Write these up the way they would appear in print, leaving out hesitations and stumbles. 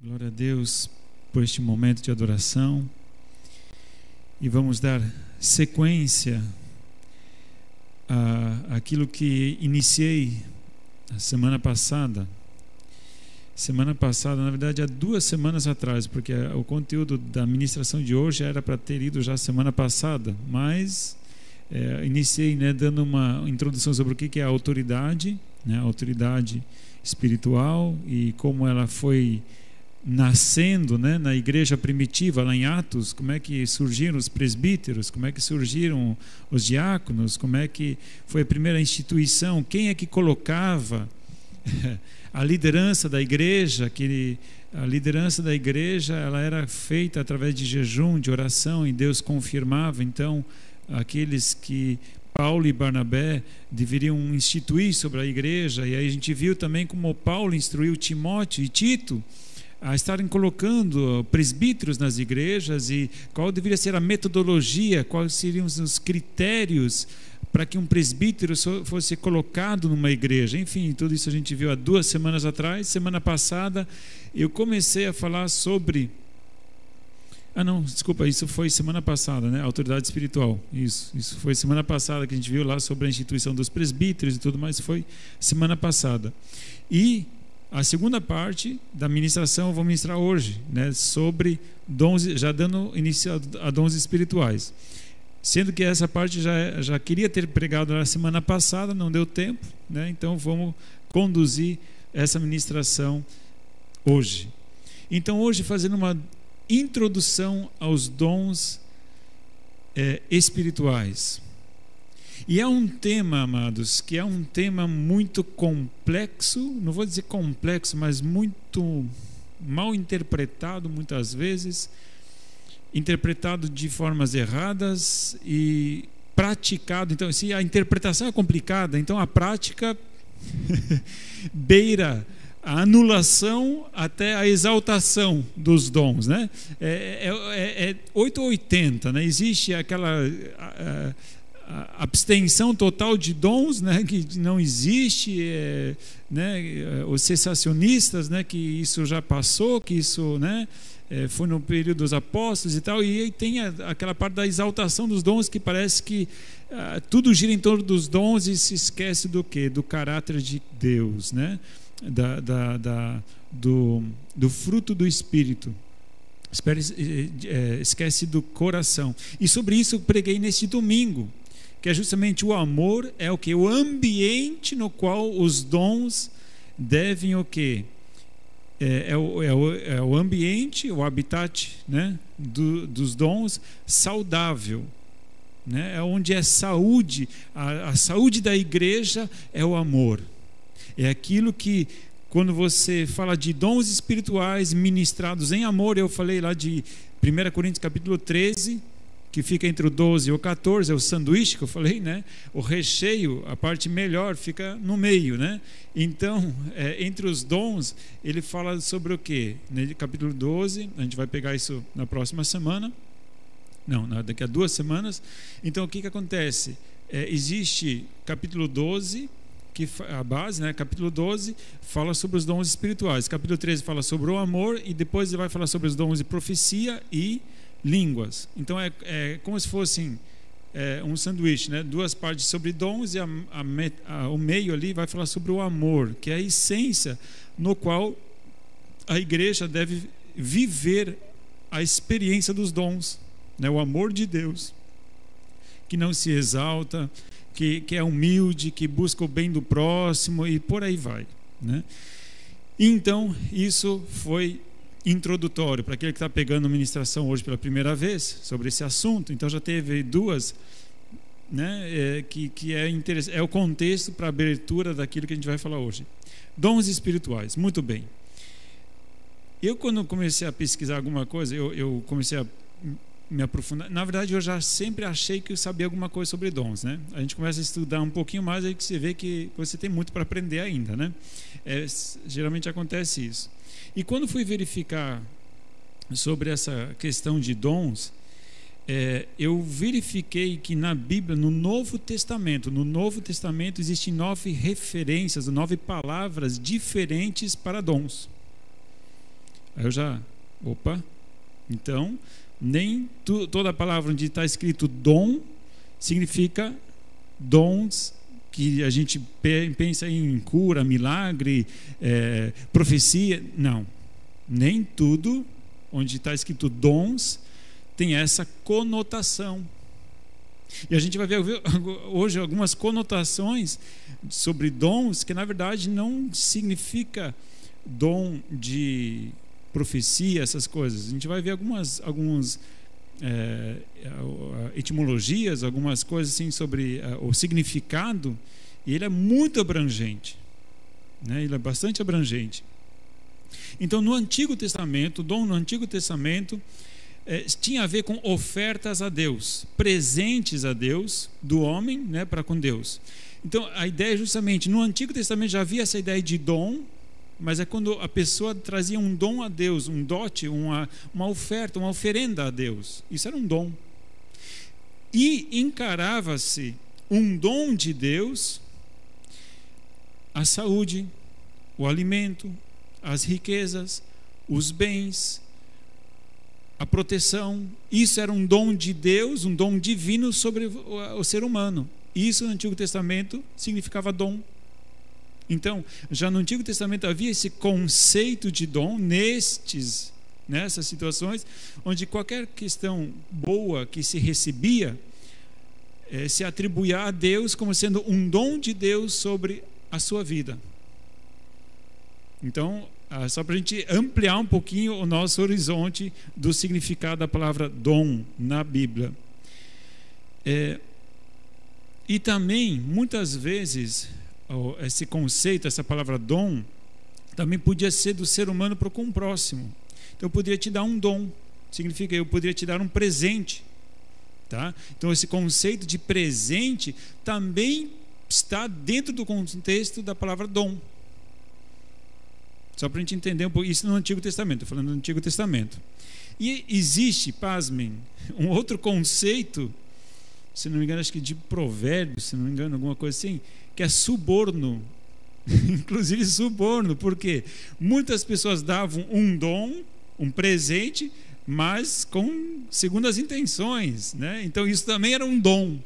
Glória a Deus por este momento de adoração. E vamos dar sequência àquilo que iniciei a semana passada. Semana passada, na verdade, há 2 semanas atrás, porque o conteúdo da ministração de hoje era para ter ido já semana passada, mas iniciei dando uma introdução sobre o que é a autoridade, a autoridade espiritual e como ela foi nascendo na igreja primitiva, lá em Atos, como é que surgiram os presbíteros, como é que surgiram os diáconos, como é que foi a primeira instituição, quem é que colocava a liderança da igreja, que a liderança da igreja ela era feita através de jejum, de oração, e Deus confirmava. Então aqueles que Paulo e Barnabé deveriam instituir sobre a igreja, e aí a gente viu também como Paulo instruiu Timóteo e Tito a estarem colocando presbíteros nas igrejas, e qual deveria ser a metodologia, quais seriam os critérios para que um presbítero fosse colocado numa igreja. Enfim, tudo isso a gente viu há 2 semanas atrás. Semana passada eu comecei a falar sobre... isso foi semana passada, autoridade espiritual. Isso foi semana passada que a gente viu lá sobre a instituição dos presbíteros e tudo mais, foi semana passada. E a segunda parte da ministração eu vou ministrar hoje, sobre dons, já dando início a dons espirituais. Sendo que essa parte já queria ter pregado na semana passada, não deu tempo, então vamos conduzir essa ministração hoje. Então hoje, fazendo uma introdução aos dons espirituais. E é um tema, amados, que é um tema muito complexo, não vou dizer complexo, mas muito mal interpretado muitas vezes, interpretado de formas erradas e praticado. Então, se a interpretação é complicada, então a prática beira a anulação até a exaltação dos dons, é 8 ou 80, Existe aquela abstenção total de dons, que não existe, os cessacionistas, que isso já passou, que isso, foi no período dos apóstolos e tal, e aí tem aquela parte da exaltação dos dons, que parece que tudo gira em torno dos dons e se esquece do quê? Do caráter de Deus, do fruto do Espírito. Esquece do coração. E sobre isso eu preguei neste domingo, que é justamente o amor é o que? O ambiente no qual os dons devem o quê? É o ambiente, o habitat, dos dons saudável, é onde é saúde. A saúde da igreja é o amor. É aquilo que, quando você fala de dons espirituais ministrados em amor, eu falei lá de 1 Coríntios capítulo 13, que fica entre o 12 e o 14, é o sanduíche que eu falei, o recheio, a parte melhor fica no meio, Então, entre os dons, ele fala sobre o quê? No capítulo 12, a gente vai pegar isso na próxima semana, daqui a 2 semanas. Então, o que acontece? Existe capítulo 12, que a base, capítulo 12 fala sobre os dons espirituais, capítulo 13 fala sobre o amor, e depois ele vai falar sobre os dons de profecia e línguas. Então é como se fossem um sanduíche, 2 partes sobre dons, e o meio ali vai falar sobre o amor, que é a essência no qual a igreja deve viver a experiência dos dons, o amor de Deus, que não se exalta, que é humilde, que busca o bem do próximo, e por aí vai, Então isso foi introdutório para aquele que está pegando a ministração hoje pela primeira vez sobre esse assunto. Então já teve 2, que é o contexto para a abertura daquilo que a gente vai falar hoje. Dons espirituais, muito bem. Eu, quando comecei a pesquisar alguma coisa, eu comecei a me aprofundar. Na verdade, eu já sempre achei que eu sabia alguma coisa sobre dons, A gente começa a estudar um pouquinho mais, aí que você vê que você tem muito para aprender ainda, geralmente acontece isso. E quando fui verificar sobre essa questão de dons, eu verifiquei que na Bíblia, no Novo Testamento existem 9 referências, 9 palavras diferentes para dons. Aí eu já, opa, então, nem toda palavra onde está escrito dom significa dons que a gente pensa em cura, milagre, profecia. Não, nem tudo onde está escrito dons tem essa conotação. E a gente vai ver hoje algumas conotações sobre dons que na verdade não significa dom de profecia, essas coisas. A gente vai ver algumas etimologias, algumas coisas assim sobre o significado, e ele é muito abrangente, né? Ele é bastante abrangente. Então, no Antigo Testamento, dom no Antigo Testamento tinha a ver com ofertas a Deus, presentes a Deus, do homem, né, para com Deus. Então, a ideia justamente, no Antigo Testamento já havia essa ideia de dom, mas é quando a pessoa trazia um dom a Deus, um dote, uma oferta, uma oferenda a Deus. Isso era um dom. E encarava-se um dom de Deus, a saúde, o alimento, as riquezas, os bens, a proteção. Isso era um dom de Deus, um dom divino sobre o ser humano. Isso no Antigo Testamento significava dom. Então, já no Antigo Testamento havia esse conceito de dom nessas situações, onde qualquer questão boa que se recebia se atribuía a Deus como sendo um dom de Deus sobre a sua vida. Então, só para a gente ampliar um pouquinho o nosso horizonte do significado da palavra dom na Bíblia. E também, muitas vezes, esse conceito, essa palavra dom, também podia ser do ser humano para com o próximo. Então eu poderia te dar um dom, significa eu poderia te dar um presente, tá? Então esse conceito de presente também está dentro do contexto da palavra dom. Só para a gente entender um pouco isso no Antigo Testamento, estou falando do Antigo Testamento. E existe, pasmem, um outro conceito, se não me engano, acho que de Provérbios, se não me engano, alguma coisa assim, que é suborno. Inclusive suborno, porque muitas pessoas davam um dom, um presente, mas com segundas intenções, né? Então isso também era um dom.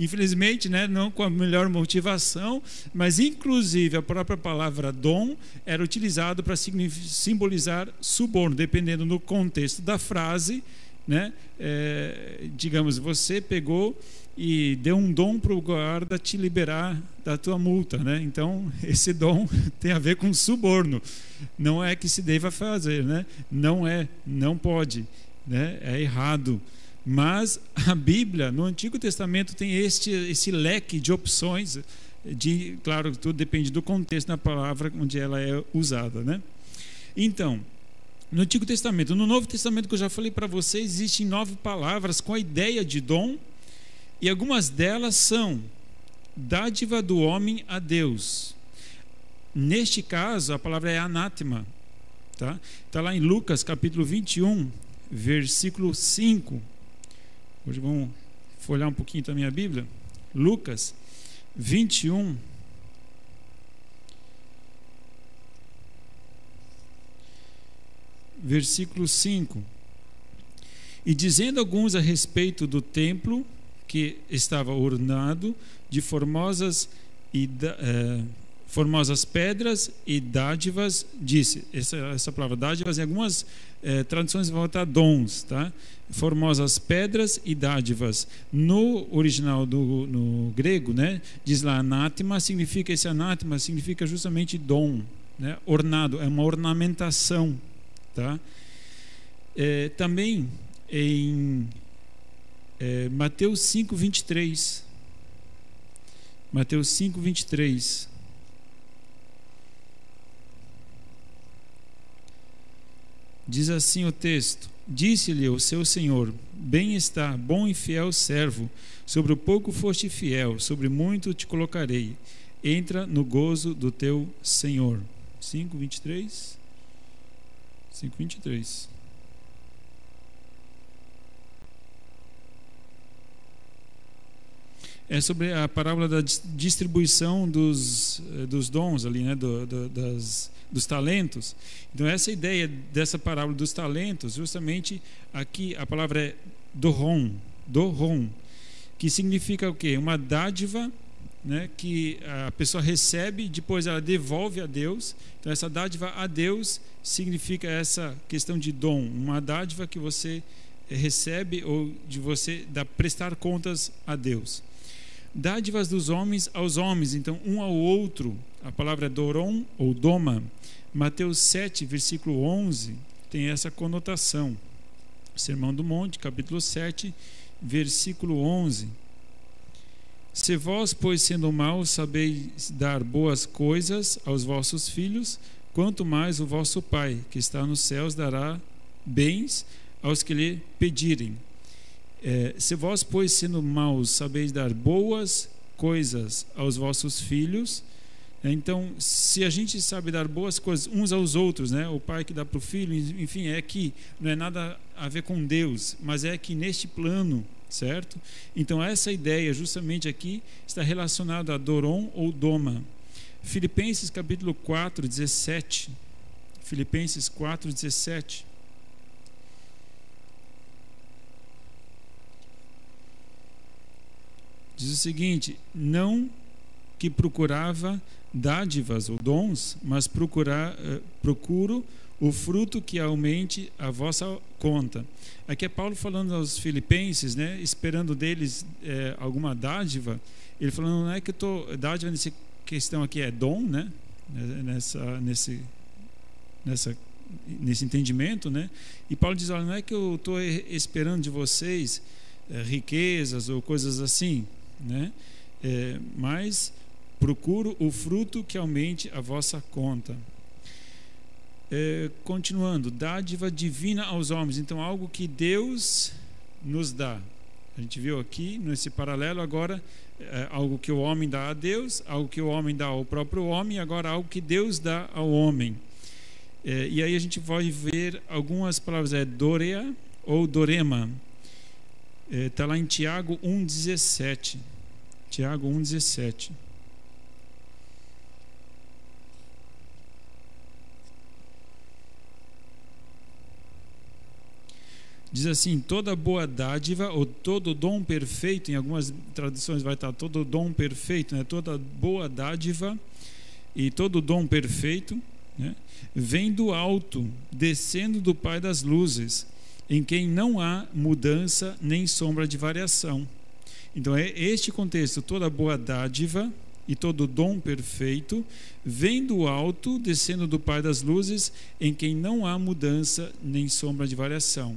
Infelizmente, né, não com a melhor motivação, mas inclusive a própria palavra dom era utilizado para simbolizar suborno, dependendo do contexto da frase, né? Digamos, você pegou e deu um dom para o guarda te liberar da tua multa, né? Então esse dom tem a ver com suborno. Não é que se deva fazer, né? Não pode, né? É errado. Mas a Bíblia, no Antigo Testamento, tem esse leque de opções, claro, tudo depende do contexto da palavra onde ela é usada, né? Então, no Antigo Testamento, no Novo Testamento, que eu já falei para vocês, existem 9 palavras com a ideia de dom, e algumas delas são dádiva do homem a Deus. Neste caso, a palavra é anátema, tá? Está lá em Lucas, capítulo 21, versículo 5. Hoje vamos folhear um pouquinho também a Bíblia. Lucas 21, versículo 5. E dizendo alguns a respeito do templo que estava ornado de formosas pedras e dádivas, disse, essa palavra dádivas em algumas traduções vão botar dons, tá? Formosas pedras e dádivas. No original no grego, né, diz lá anátema, esse anátema significa justamente dom, né? Ornado, é uma ornamentação, tá? Também em Mateus 5:23. Mateus 5:23. Diz assim o texto: disse-lhe o seu senhor: bem está, bom e fiel servo, sobre o pouco foste fiel, sobre muito te colocarei, entra no gozo do teu senhor. 5:23. 5:23. é sobre a parábola da distribuição dos dons ali, né? Dos talentos. Então essa ideia dessa parábola dos talentos, justamente aqui a palavra é doron, que significa o quê? Uma dádiva, né, que a pessoa recebe e depois ela devolve a Deus. Então essa dádiva a Deus significa essa questão de dom, uma dádiva que você recebe ou de você prestar contas a Deus. Dádivas dos homens aos homens, então um ao outro, a palavra é doron ou doma. Mateus 7, versículo 11 tem essa conotação. Sermão do Monte, capítulo 7, versículo 11. Se vós, pois, sendo maus, sabeis dar boas coisas aos vossos filhos, quanto mais o vosso Pai, que está nos céus, dará bens aos que lhe pedirem. Se vós, pois, sendo maus, sabeis dar boas coisas aos vossos filhos, então, se a gente sabe dar boas coisas uns aos outros, né? O pai que dá para o filho, enfim, é que não é nada a ver com Deus, mas é que neste plano, certo? Então, essa ideia justamente aqui está relacionada a doron ou doma. Filipenses capítulo 4, 17. Filipenses 4, 17. Diz o seguinte: não que procurava dádivas ou dons, mas procuro o fruto que aumente a vossa conta. Aqui é Paulo falando aos filipenses, né, esperando deles alguma dádiva. Ele falando, não é que eu estou... Dádiva nessa questão aqui é dom, né, nesse entendimento, né? E Paulo diz, olha, não é que eu estou esperando de vocês riquezas ou coisas assim, né? Mas procuro o fruto que aumente a vossa conta. Continuando, dádiva divina aos homens, então algo que Deus nos dá. A gente viu aqui nesse paralelo agora algo que o homem dá a Deus, algo que o homem dá ao próprio homem, agora algo que Deus dá ao homem. E aí a gente vai ver algumas palavras, dorea ou dorema. Está lá em Tiago 1,17. Tiago 1,17. Diz assim: toda boa dádiva ou todo dom perfeito, em algumas traduções vai estar todo dom perfeito, né? Toda boa dádiva e todo dom perfeito, né, vem do alto, descendo do Pai das luzes, em quem não há mudança nem sombra de variação. Então é este contexto: toda boa dádiva e todo dom perfeito vem do alto, descendo do Pai das luzes, em quem não há mudança nem sombra de variação.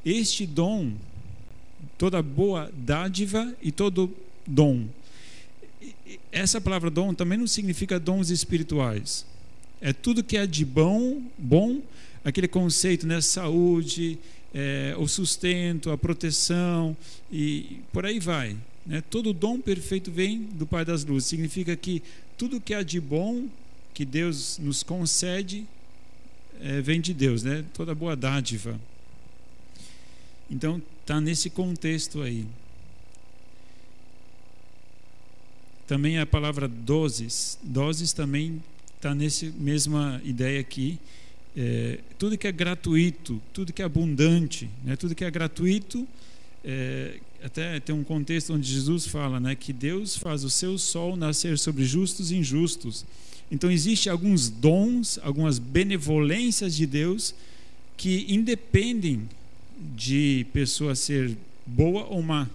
Este dom, toda boa dádiva e todo dom. Essa palavra dom também não significa dons espirituais. É tudo que é de bom, aquele conceito, né? Saúde, o sustento, a proteção e por aí vai, né? Todo dom perfeito vem do Pai das Luzes. Significa que tudo que há de bom que Deus nos concede vem de Deus, né? Toda boa dádiva. Então está nesse contexto aí. Também a palavra doses também está nessa mesma ideia aqui. Tudo que é gratuito, tudo que é abundante, né? Tudo que é gratuito, até tem um contexto onde Jesus fala, né, que Deus faz o seu sol nascer sobre justos e injustos. Então existe alguns dons, algumas benevolências de Deus que independem de pessoa ser boa ou má,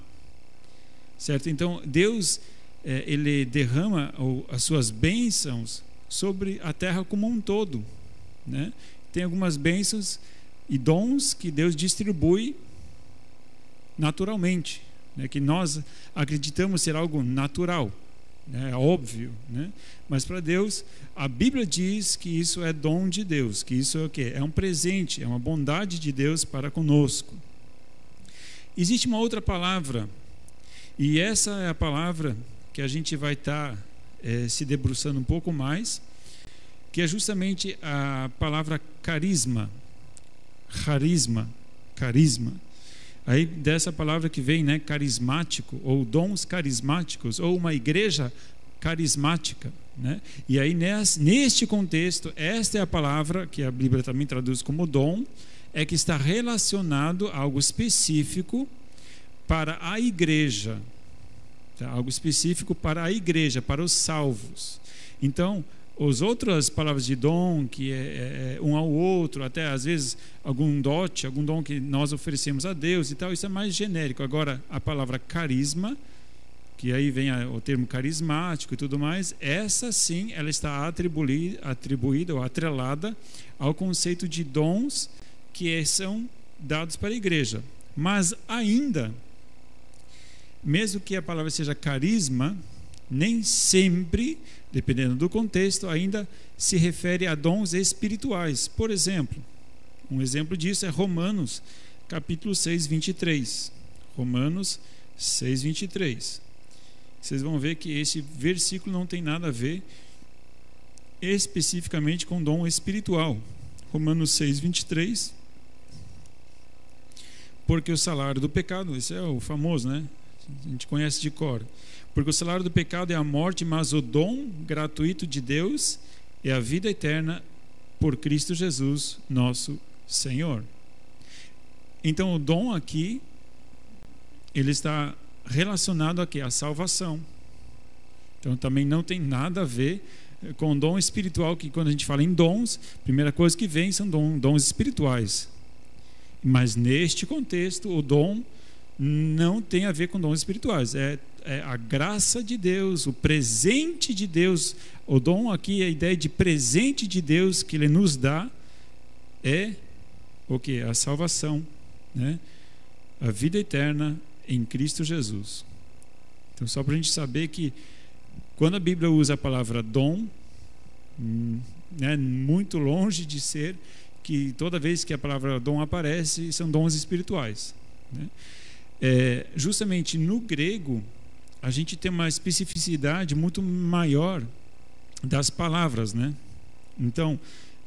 certo? Então Deus ele derrama as suas bênçãos sobre a terra como um todo, né? Tem algumas bênçãos e dons que Deus distribui naturalmente, né? Que nós acreditamos ser algo natural, né? É óbvio, né? Mas para Deus, a Bíblia diz que isso é dom de Deus, que isso é o quê? É um presente, é uma bondade de Deus para conosco. Existe uma outra palavra, e essa é a palavra que a gente vai estar se debruçando um pouco mais, que é justamente a palavra carisma. Aí dessa palavra que vem, né, carismático, ou dons carismáticos, ou uma igreja carismática, né? E aí neste contexto, esta é a palavra que a Bíblia também traduz como dom, é que está relacionado a algo específico para a igreja, tá? Algo específico para a igreja, para os salvos. Então, as outras palavras de dom, que é um ao outro, até às vezes algum dote, algum dom que nós oferecemos a Deus e tal, isso é mais genérico. Agora, a palavra carisma, que aí vem o termo carismático e tudo mais, essa sim, ela está atribuída ou atrelada ao conceito de dons que são dados para a igreja. Mas ainda, mesmo que a palavra seja carisma, nem sempre, dependendo do contexto, ainda se refere a dons espirituais. Por exemplo, um exemplo disso é Romanos, capítulo 6, 23. Romanos 6, 23. Vocês vão ver que esse versículo não tem nada a ver especificamente com dom espiritual. Romanos 6, 23. Porque o salário do pecado, esse é o famoso, né? A gente conhece de cor. Porque o salário do pecado é a morte, mas o dom gratuito de Deus é a vida eterna por Cristo Jesus, nosso Senhor. Então o dom aqui, ele está relacionado aqui à salvação. Então também não tem nada a ver com dom espiritual, que quando a gente fala em dons, a primeira coisa que vem são dons espirituais. Mas neste contexto, o dom não tem a ver com dons espirituais. É a graça de Deus, o presente de Deus. O dom aqui, a ideia de presente de Deus que Ele nos dá é o que? A salvação, né? A vida eterna em Cristo Jesus. Então, só para a gente saber que quando a Bíblia usa a palavra dom, né, muito longe de ser que toda vez que a palavra dom aparece, são dons espirituais, né? Justamente no grego, a gente tem uma especificidade muito maior das palavras, né? Então,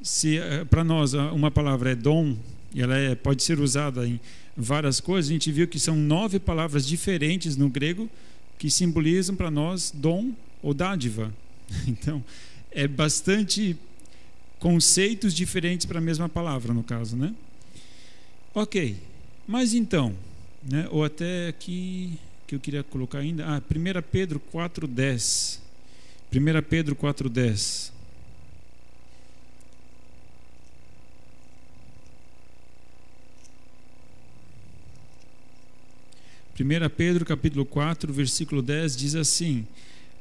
se para nós uma palavra é dom, e ela pode ser usada em várias coisas, a gente viu que são 9 palavras diferentes no grego que simbolizam para nós dom ou dádiva. Então, é bastante conceitos diferentes para a mesma palavra, no caso, né? Ok, mas então, né, ou até aqui que eu queria colocar ainda, 1 Pedro 4,10. 1 Pedro 4,10. Pedro capítulo 4, versículo 10 diz assim: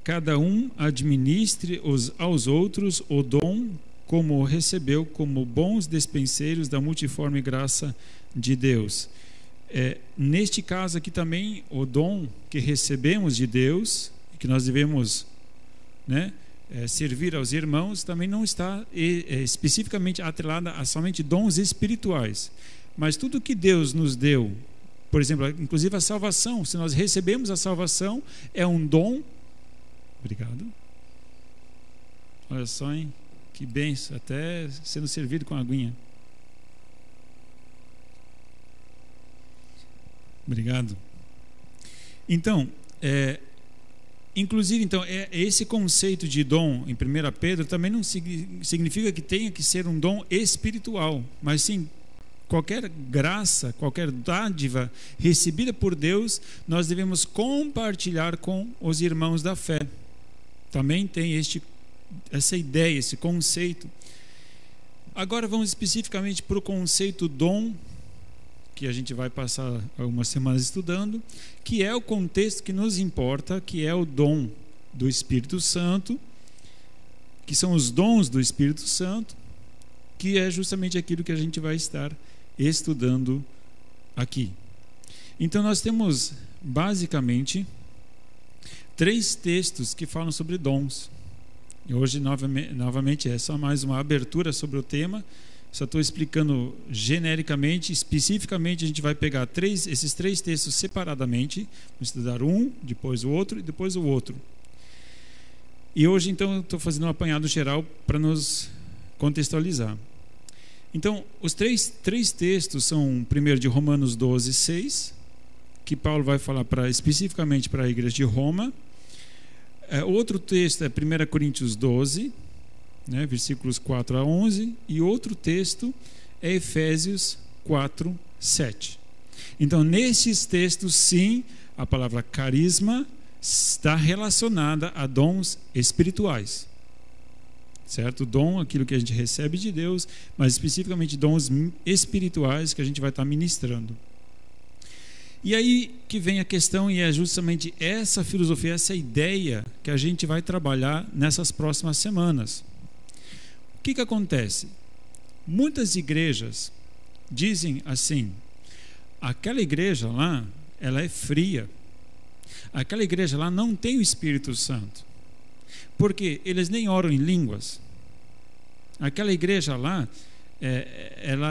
cada um administre aos outros o dom como o recebeu, como bons despenseiros da multiforme graça de Deus. Neste caso aqui também, o dom que recebemos de Deus, que nós devemos, né, servir aos irmãos, também não está especificamente atrelada a somente dons espirituais. Mas tudo que Deus nos deu, por exemplo, inclusive a salvação, se nós recebemos a salvação, é um dom. Obrigado. Olha só, hein? Que benção, até sendo servido com a aguinha. Obrigado. Então, inclusive, então, esse conceito de dom em 1 Pedro também não significa que tenha que ser um dom espiritual, mas sim qualquer graça, qualquer dádiva recebida por Deus, nós devemos compartilhar com os irmãos da fé. Também tem essa ideia, esse conceito. Agora vamos especificamente para o conceito dom, que a gente vai passar algumas semanas estudando, que é o contexto que nos importa, que é o dom do Espírito Santo, que são os dons do Espírito Santo, que é justamente aquilo que a gente vai estar estudando aqui. Então nós temos basicamente 3 textos que falam sobre dons. E hoje novamente é só mais uma abertura sobre o tema. Só estou explicando genericamente. Especificamente a gente vai pegar esses 3 textos separadamente. Vamos estudar um, depois o outro e depois o outro. E hoje então eu estou fazendo um apanhado geral para nos contextualizar. Então, os três textos são, primeiro, de Romanos 12, 6, que Paulo vai falar especificamente para a igreja de Roma. Outro texto é 1 Coríntios 12, né, versículos 4 a 11, e outro texto é Efésios 4, 7. Então, nesses textos, sim, a palavra carisma está relacionada a dons espirituais. Certo? Dom, aquilo que a gente recebe de Deus, mas especificamente dons espirituais que a gente vai estar ministrando. E aí que vem a questão, e é justamente essa filosofia, essa ideia que a gente vai trabalhar nessas próximas semanas. O que acontece? Muitas igrejas dizem assim: aquela igreja lá, ela é fria. Aquela igreja lá não tem o Espírito Santo. Porque eles nem oram em línguas. Aquela igreja lá,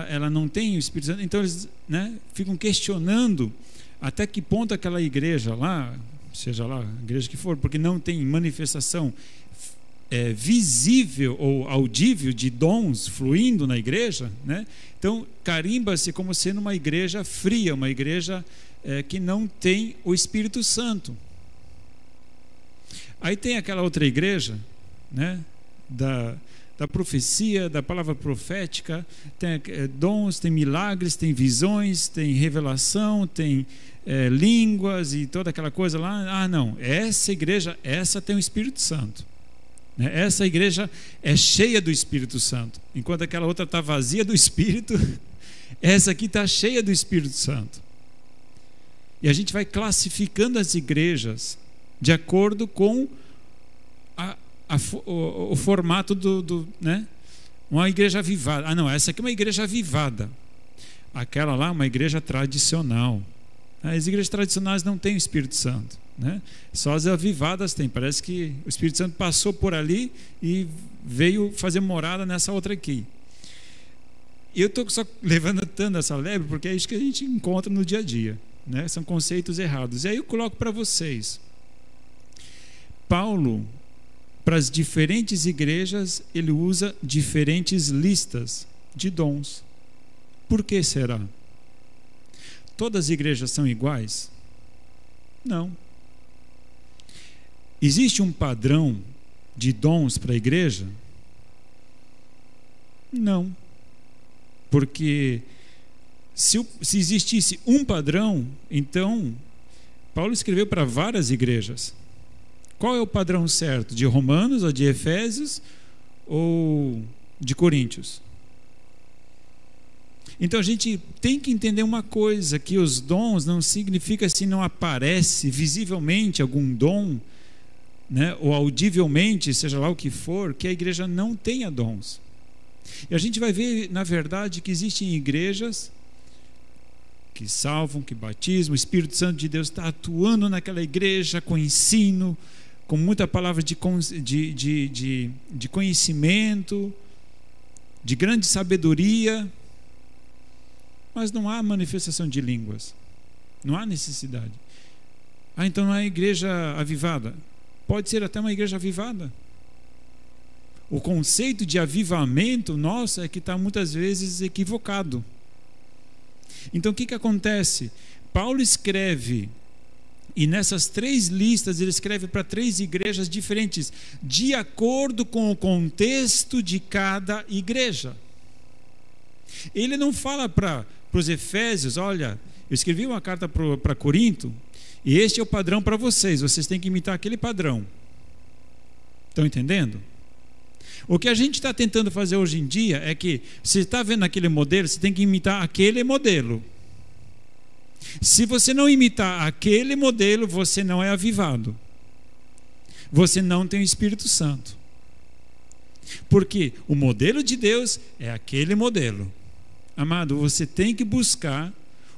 ela não tem o Espírito Santo. Então eles, né, ficam questionando até que ponto aquela igreja lá, seja lá a igreja que for, porque não tem manifestação visível ou audível de dons fluindo na igreja, né? Então carimba-se como sendo uma igreja fria, uma igreja que não tem o Espírito Santo. Aí tem aquela outra igreja, né, da profecia, da palavra profética, tem dons, tem milagres, tem visões, tem revelação, tem línguas e toda aquela coisa lá. Ah, não, essa igreja, essa tem o Espírito Santo. Essa igreja é cheia do Espírito Santo. Enquanto aquela outra está vazia do Espírito, essa aqui está cheia do Espírito Santo. E a gente vai classificando as igrejas de acordo com o formato né? Uma igreja avivada. Ah, não, essa aqui é uma igreja avivada. Aquela lá é uma igreja tradicional. As igrejas tradicionais não têm o Espírito Santo, né? Só as avivadas têm. Parece que o Espírito Santo passou por ali e veio fazer morada nessa outra aqui. E eu estou só levantando essa lebre porque é isso que a gente encontra no dia a dia, né? São conceitos errados. E aí eu coloco para vocês. Paulo, para as diferentes igrejas, ele usa diferentes listas de dons. Por que será? Todas as igrejas são iguais? Não. Existe um padrão de dons para a igreja? Não. Porque se existisse um padrão, então Paulo escreveu para várias igrejas. Qual é o padrão certo? De Romanos, ou de Efésios, ou de Coríntios? Então a gente tem que entender uma coisa, que os dons não significa se não aparece visivelmente algum dom, né, ou audivelmente, seja lá o que for, que a igreja não tenha dons. E a gente vai ver, na verdade, que existem igrejas que salvam, que batizam, o Espírito Santo de Deus está atuando naquela igreja com ensino, com muita palavra de conhecimento, de grande sabedoria, mas não há manifestação de línguas, não há necessidade. Ah, então não é igreja avivada? Pode ser até uma igreja avivada. O conceito de avivamento nosso é que está muitas vezes equivocado. Então o que acontece? Paulo escreve, e nessas 3 listas ele escreve para 3 igrejas diferentes, de acordo com o contexto de cada igreja. Ele não fala para os Efésios: olha, eu escrevi uma carta para Corinto, e este é o padrão para vocês têm que imitar aquele padrão. Estão entendendo? O que a gente está tentando fazer hoje em dia é que, você está vendo aquele modelo, você tem que imitar aquele modelo. Se você não imitar aquele modelo, você não é avivado. Você não tem o Espírito Santo. Porque o modelo de Deus é aquele modelo. Amado, você tem que buscar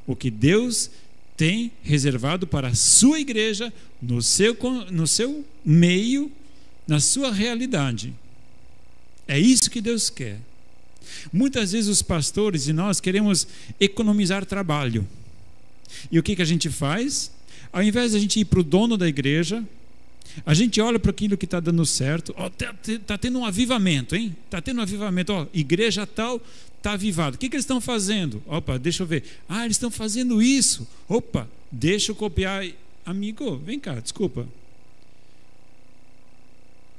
o que Deus tem reservado para a sua igreja, no seu meio, na sua realidade. É isso que Deus quer. Muitas vezes os pastores e nós queremos economizar trabalho. E o que a gente faz? Ao invés de a gente ir para o dono da igreja A gente olha para aquilo que está dando certo, tá tendo um avivamento, hein? Está tendo um avivamento, igreja tal está avivada. O que eles estão fazendo? Opa, deixa eu ver. Eles estão fazendo isso. Opa, deixa eu copiar. Amigo, vem cá, desculpa.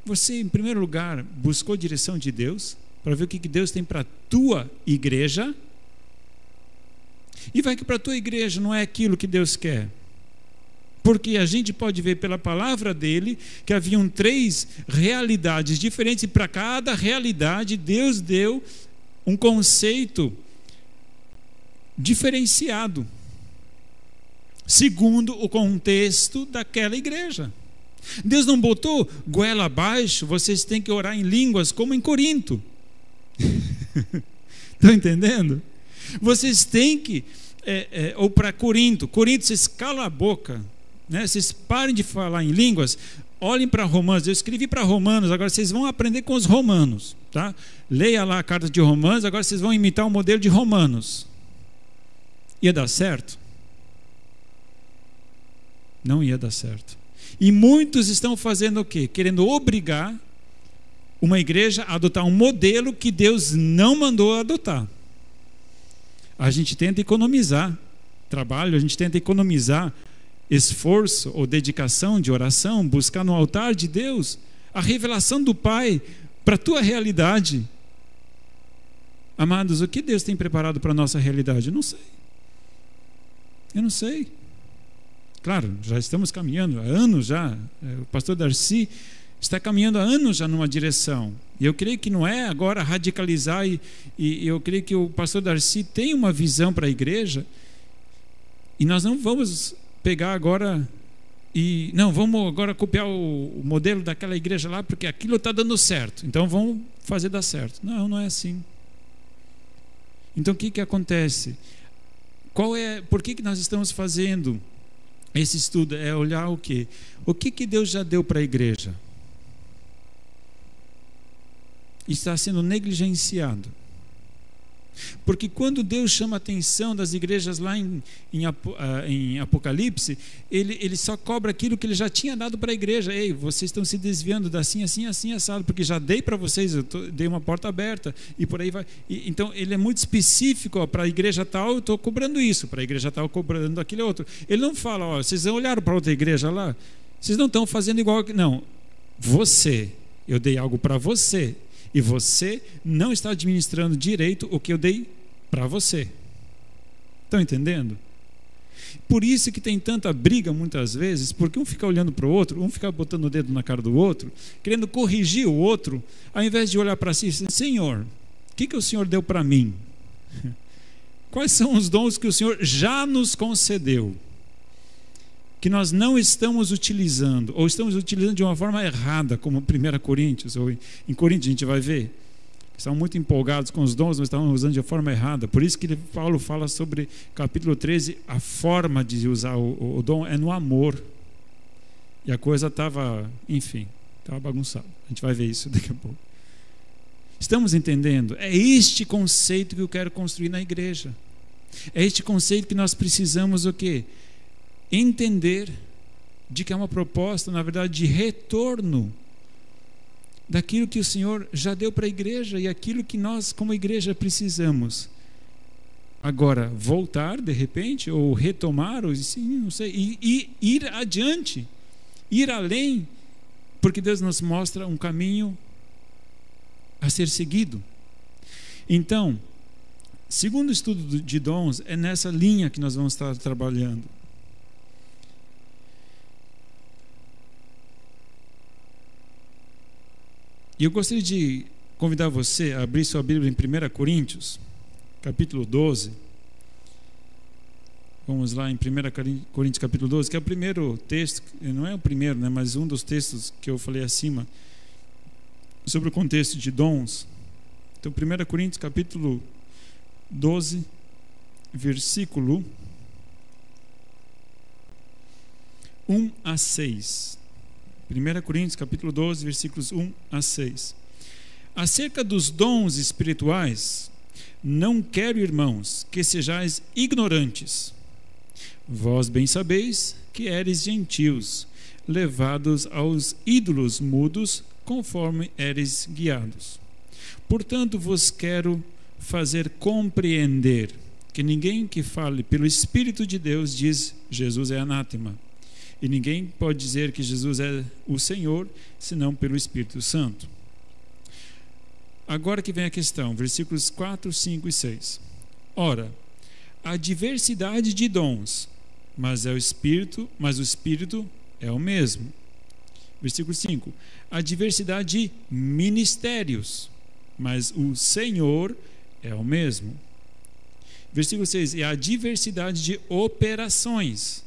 Você, em primeiro lugar, buscou a direção de Deus para ver o que Deus tem para a tua igreja? E vai que para a tua igreja não é aquilo que Deus quer. Porque a gente pode ver pela palavra dele que haviam 3 realidades diferentes, e para cada realidade Deus deu um conceito diferenciado, segundo o contexto daquela igreja. Deus não botou goela abaixo, vocês têm que orar em línguas como em Corinto. Estão entendendo? Vocês têm que, ou para Corinto, vocês calam a boca, né? Vocês parem de falar em línguas, olhem para Romanos. Eu escrevi para Romanos, agora vocês vão aprender com os romanos, tá? Leia lá a carta de Romanos, agora vocês vão imitar o modelo de Romanos. Ia dar certo? Não ia dar certo. E muitos estão fazendo o quê? Querendo obrigar uma igreja a adotar um modelo que Deus não mandou adotar. A gente tenta economizar trabalho, a gente tenta economizar esforço ou dedicação de oração, buscar no altar de Deus a revelação do Pai para a tua realidade. Amados, o que Deus tem preparado para a nossa realidade? Eu não sei. Claro, já estamos caminhando há anos já. O pastor Darcy está caminhando há anos já numa direção. E eu creio que não é agora radicalizar, e eu creio que o pastor Darcy tem uma visão para a igreja, e nós não vamos pegar agora e não, vamos agora copiar o modelo daquela igreja lá, porque aquilo está dando certo, então vamos fazer dar certo. Não é assim. Então o que acontece? Por que nós estamos fazendo esse estudo? É olhar o quê? O que Deus já deu para a igreja? Está sendo negligenciado. Porque quando Deus chama a atenção das igrejas lá em Apocalipse, ele só cobra aquilo que ele já tinha dado para a igreja. Ei, vocês estão se desviando da assim, assado, porque já dei para vocês, dei uma porta aberta, e por aí vai. Então ele é muito específico, para a igreja tal eu estou cobrando isso, para a igreja tal cobrando aquele outro. Ele não fala, vocês olharam para outra igreja lá? Vocês não estão fazendo igual. Não, eu dei algo para você, e você não está administrando direito o que eu dei para você. Estão entendendo? Por isso que tem tanta briga muitas vezes, porque um fica olhando para o outro, um fica botando o dedo na cara do outro, querendo corrigir o outro, ao invés de olhar para si e dizer: Senhor, o que o Senhor deu para mim? Quais são os dons que o Senhor já nos concedeu, que nós não estamos utilizando, ou estamos utilizando de uma forma errada, como 1 Coríntios, ou em Coríntios a gente vai ver, estão muito empolgados com os dons, mas estavam usando de forma errada. Por isso que Paulo fala sobre, capítulo 13, a forma de usar o dom é no amor, e a coisa estava bagunçada. A gente vai ver isso daqui a pouco. Estamos entendendo? É este conceito que eu quero construir na igreja, é este conceito que nós precisamos o quê? Entender de que é uma proposta, na verdade, de retorno daquilo que o Senhor já deu para a igreja, e aquilo que nós, como igreja, precisamos agora voltar, de repente, ou retomar, ou sim, não sei, e ir adiante, ir além, porque Deus nos mostra um caminho a ser seguido. Então, segundo o estudo de dons, é nessa linha que nós vamos estar trabalhando. E eu gostaria de convidar você a abrir sua Bíblia em 1 Coríntios, capítulo 12. Vamos lá em 1 Coríntios, capítulo 12, que é o primeiro texto, não é o primeiro, né, mas um dos textos que eu falei acima, sobre o contexto de dons. Então, 1 Coríntios, capítulo 12, versículo 1 a 6. 1 Coríntios, capítulo 12, versículos 1 a 6. Acerca dos dons espirituais, não quero, irmãos, que sejais ignorantes. Vós bem sabeis que eres gentios, levados aos ídolos mudos, conforme eres guiados. Portanto, vos quero fazer compreender que ninguém que fale pelo Espírito de Deus diz Jesus é anátema. E ninguém pode dizer que Jesus é o Senhor, senão pelo Espírito Santo. Agora que vem a questão, versículos 4, 5 e 6. Ora, há diversidade de dons, mas o Espírito é o mesmo. Versículo 5. Há diversidade de ministérios, mas o Senhor é o mesmo. Versículo 6. E há diversidade de operações,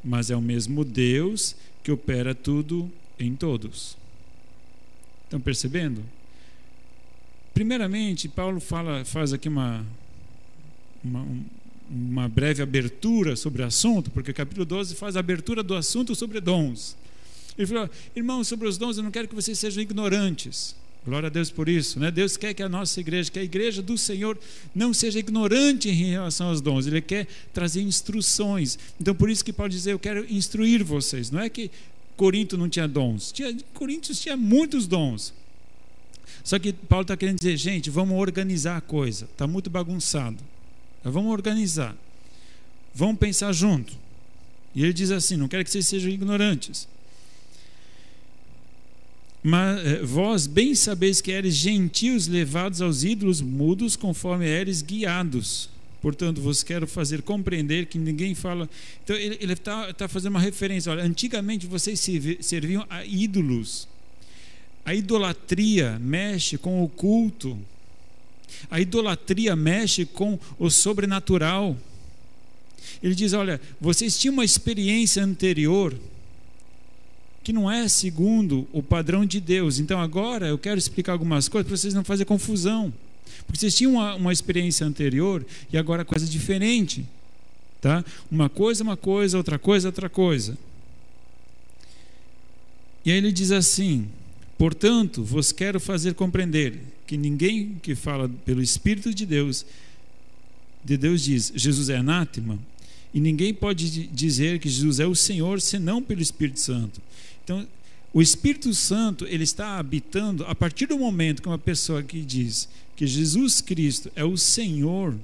mas é o mesmo Deus que opera tudo em todos. Estão percebendo? Primeiramente, Paulo faz aqui uma breve abertura sobre o assunto, porque o capítulo 12 faz a abertura do assunto sobre dons. Ele falou: irmãos, sobre os dons eu não quero que vocês sejam ignorantes. Glória a Deus por isso, né? Deus quer que a nossa igreja, que a igreja do Senhor não seja ignorante em relação aos dons. Ele quer trazer instruções. Então por isso que Paulo diz: eu quero instruir vocês. Não é que Corinto não tinha dons. Coríntios tinha muitos dons. Só que Paulo está querendo dizer: gente, vamos organizar a coisa. Está muito bagunçado. Vamos organizar. Vamos pensar junto. E ele diz assim: não quero que vocês sejam ignorantes. Mas vós bem sabeis que eres gentios levados aos ídolos mudos, conforme eres guiados. Portanto, vos quero fazer compreender que ninguém fala... Então, ele está fazendo uma referência. Olha, antigamente vocês serviam a ídolos. A idolatria mexe com o culto. A idolatria mexe com o sobrenatural. Ele diz: olha, vocês tinham uma experiência anterior que não é segundo o padrão de Deus. Então agora eu quero explicar algumas coisas para vocês não fazerem confusão. Porque vocês tinham uma experiência anterior e agora é coisa diferente. Tá? Uma coisa, outra coisa, outra coisa. E aí ele diz assim: portanto, vos quero fazer compreender que ninguém que fala pelo Espírito de Deus diz Jesus é anátema, e ninguém pode dizer que Jesus é o Senhor senão pelo Espírito Santo. Então, o Espírito Santo, ele está habitando a partir do momento que uma pessoa que diz que Jesus Cristo é o Senhor.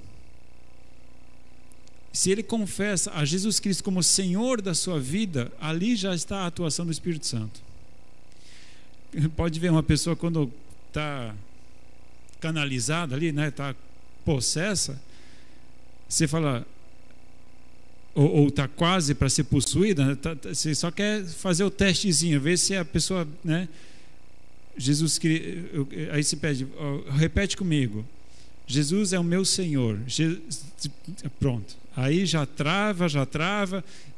Se ele confessa a Jesus Cristo como Senhor da sua vida, ali já está a atuação do Espírito Santo. Pode ver uma pessoa quando está canalizada ali, né, está possessa, você fala, ou está quase para ser possuída, né, você só quer fazer o testezinho, ver se a pessoa, né, Jesus, aí se pede, repete comigo: Jesus é o meu Senhor. Pronto, aí já trava,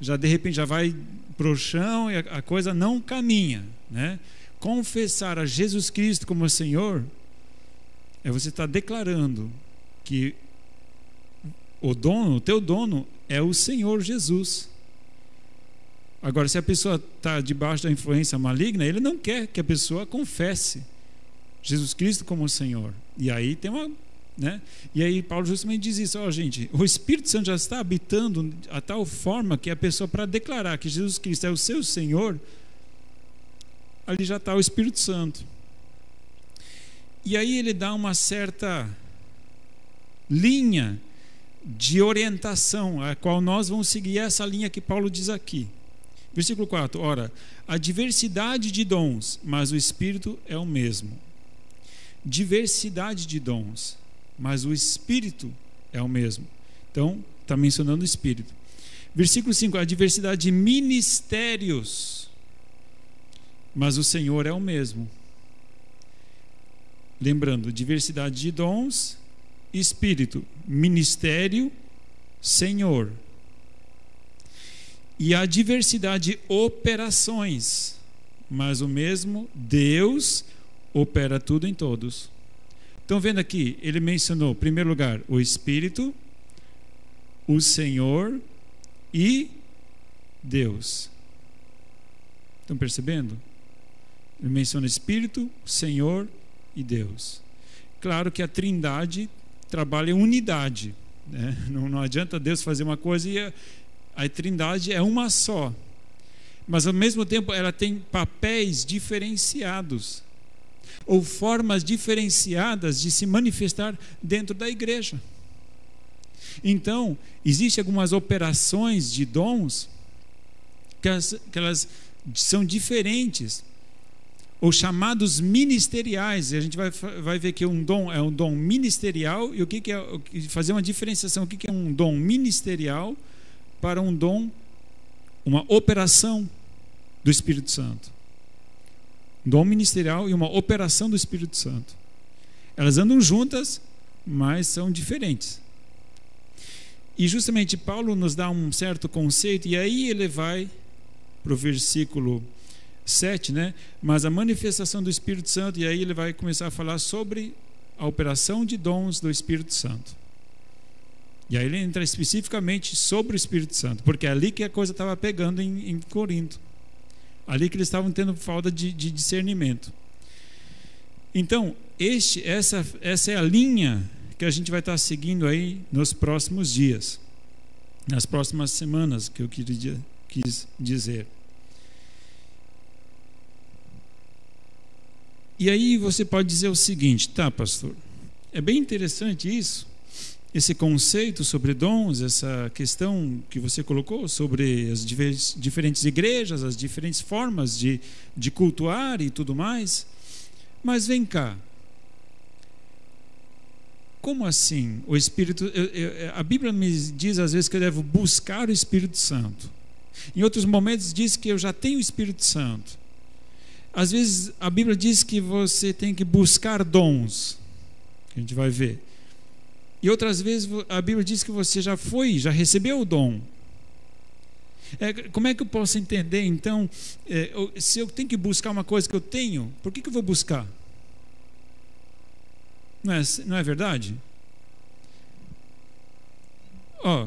já de repente já vai para o chão e a coisa não caminha, né? Confessar a Jesus Cristo como Senhor é você estar declarando que o teu dono é o Senhor Jesus. Agora, se a pessoa está debaixo da influência maligna, ele não quer que a pessoa confesse Jesus Cristo como Senhor. E aí tem uma, né? E aí Paulo justamente diz isso: ó, gente, o Espírito Santo já está habitando a tal forma que a pessoa, para declarar que Jesus Cristo é o seu Senhor, ali já está o Espírito Santo. E aí ele dá uma certa linha de orientação, a qual nós vamos seguir essa linha que Paulo diz aqui. Versículo 4. Ora, há diversidade de dons, mas o Espírito é o mesmo. Diversidade de dons, mas o Espírito é o mesmo. Então, está mencionando o Espírito. Versículo 5. Há diversidade de ministérios, mas o Senhor é o mesmo. Lembrando, diversidade de dons, Espírito, ministério, Senhor. E a diversidade de operações, mas o mesmo Deus opera tudo em todos. Estão vendo aqui? Ele mencionou, em primeiro lugar, o Espírito, o Senhor e Deus. Estão percebendo? Ele menciona Espírito, Senhor e Deus. Claro que a Trindade trabalha em unidade, né? Não adianta Deus fazer uma coisa e a Trindade é uma só. mas ao mesmo tempo ela tem papéis diferenciados, ou formas diferenciadas de se manifestar dentro da igreja. Então, existem algumas operações de dons que elas são diferentes, ou chamados ministeriais. A gente vai ver que um dom é um dom ministerial, e o que é fazer uma diferenciação, o que é um dom ministerial para um dom, uma operação do Espírito Santo. Um dom ministerial e uma operação do Espírito Santo. Elas andam juntas, mas são diferentes. E justamente Paulo nos dá um certo conceito, e aí ele vai para o versículo 7, né? Mas a manifestação do Espírito Santo, e aí ele vai começar a falar sobre a operação de dons do Espírito Santo. E aí ele entra especificamente sobre o Espírito Santo, porque é ali que a coisa estava pegando em Corinto. Ali que eles estavam tendo falta de discernimento. Então, essa é a linha que a gente vai estar seguindo aí nos próximos dias, nas próximas semanas, que eu quis dizer. E aí você pode dizer o seguinte: tá, pastor, é bem interessante isso, esse conceito sobre dons, essa questão que você colocou sobre as diferentes igrejas, as diferentes formas de cultuar e tudo mais, mas vem cá, como assim o Espírito? A Bíblia me diz às vezes que eu devo buscar o Espírito Santo, em outros momentos diz que eu já tenho o Espírito Santo. Às vezes a Bíblia diz que você tem que buscar dons, que a gente vai ver. E outras vezes a Bíblia diz que você já recebeu o dom. Como é que eu posso entender, então, se eu tenho que buscar uma coisa que eu tenho, por que eu vou buscar? Não é verdade?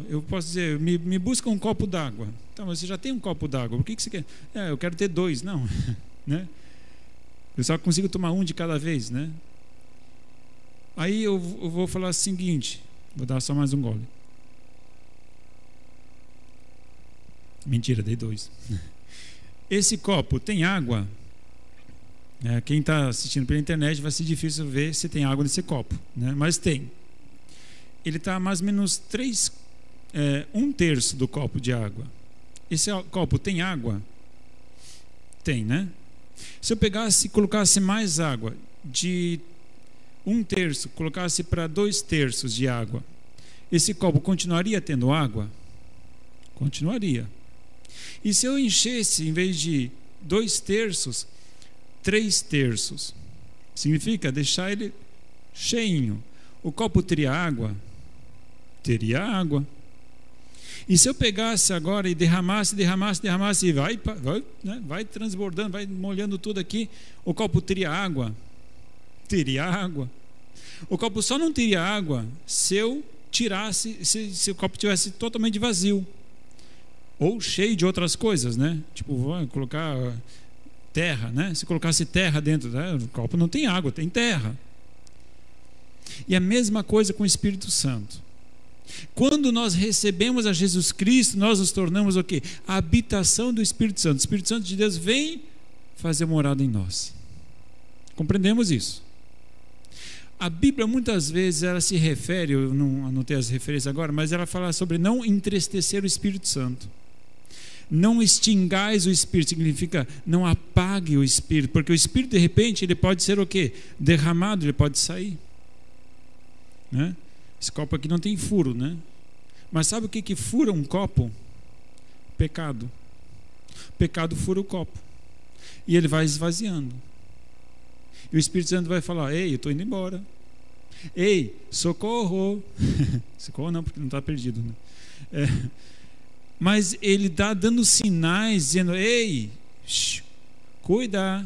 Eu posso dizer, me busca um copo d'água. Então, você já tem um copo d'água, por que você quer? Eu quero ter 2, não. Né? Eu só consigo tomar um de cada vez, né? Aí eu vou falar o seguinte, vou dar só mais um gole. Mentira, dei 2. Esse copo tem água? Quem está assistindo pela internet vai ser difícil ver se tem água nesse copo, né? Mas tem. Ele está mais ou menos 1/3 do copo de água. Esse copo tem água? Tem, né? Se eu pegasse e colocasse mais água, de 1/3, colocasse para 2/3 de água, esse copo continuaria tendo água? Continuaria. E se eu enchesse, em vez de 2/3, 3/3, significa deixar ele cheinho, o copo teria água? Teria água. E se eu pegasse agora e derramasse e vai transbordando, vai molhando tudo aqui, o copo teria água? Teria água. O copo só não teria água se eu tirasse, se o copo tivesse totalmente vazio, ou cheio de outras coisas, né? Tipo, vou colocar terra, né? Se colocasse terra dentro, né? O copo não tem água, tem terra. E a mesma coisa com o Espírito Santo. Quando nós recebemos a Jesus Cristo, nós nos tornamos o quê? A habitação do Espírito Santo. O Espírito Santo de Deus vem fazer morada em nós. Compreendemos isso? A Bíblia muitas vezes ela se refere, eu não anotei as referências agora, mas ela fala sobre não entristecer o Espírito Santo. Não extingais o Espírito, significa não apague o Espírito, porque o Espírito de repente ele pode ser o quê? Derramado, ele pode sair, né? Esse copo aqui não tem furo, né? Mas sabe o que fura um copo? Pecado. Pecado fura o copo. E ele vai esvaziando. E o Espírito Santo vai falar: ei, eu estou indo embora. Ei, socorro. Socorro não, porque não está perdido, né? Mas ele está dando sinais, dizendo: ei, cuida.